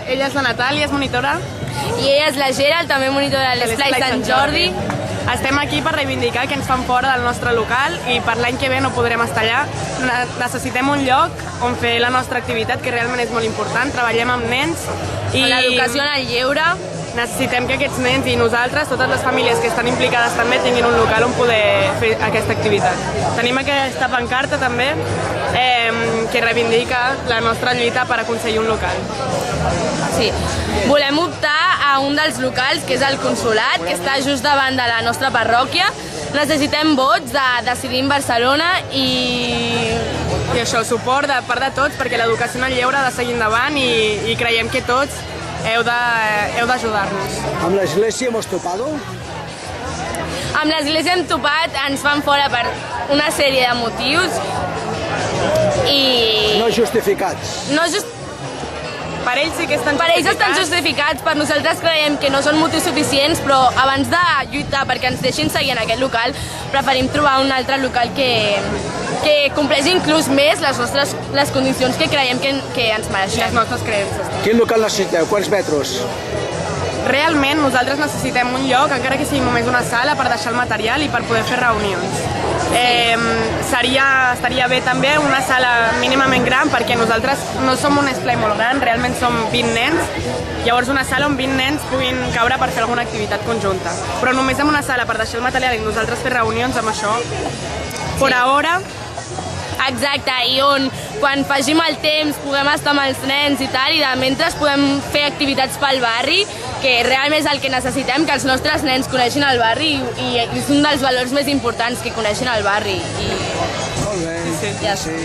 Ella és la Natàlia, és monitora. I ella és la Gerald, també monitora de l'Esplai Sant Jordi. Estem aquí per reivindicar que ens fan fora del nostre local i per l'any que ve no podrem estar allà. Necessitem un lloc on fer la nostra activitat, que realment és molt important. Treballem amb nens i L'educació en el lleure. necessitem que aquests nens i nosaltres, totes les famílies que estan implicades també, tinguin un local on poder fer aquesta activitat. Tenim aquesta pancarta també que reivindica la nostra lluita per aconseguir un local. Sí. Volem optar a un dels locals, que és el Consolat, que està just davant de la nostra parròquia. Necessitem vots de Decidim Barcelona i això, suport de part de tots, perquè l'educació en el lleure ha de seguir endavant i creiem que tots heu d'ajudar-nos. ¿Amb l'església hemos topado? amb l'església hem topat, ens fan fora per una sèrie de motius i No justificats. no just... Per ells sí que estan Per ells estan justificats, per nosaltres creiem que no són motius suficients, però abans de lluitar perquè ens deixin seguir en aquest local, preferim trobar un altre local que compleixi inclús més les condicions que creiem que ens mereixem. les nostres creences. Quin local necessiteu? Quants metres? Realment nosaltres necessitem un lloc, encara que sigui només una sala, per deixar el material i per poder fer reunions. Estaria bé també una sala mínimament gran, perquè nosaltres no som un esplai molt gran, realment som 20 nens, llavors una sala on 20 nens puguin caure per fer alguna activitat conjunta. Però només amb una sala per deixar el material i nosaltres fer reunions, amb això, per ara. Exacte, i on quan faci mal temps puguem estar amb els nens i tal, i de mentre podem fer activitats pel barri, que realment és el que necessitem, que els nostres nens coneixin el barri i és un dels valors més importants, que coneixin el barri. Molt bé. Ja. Sí.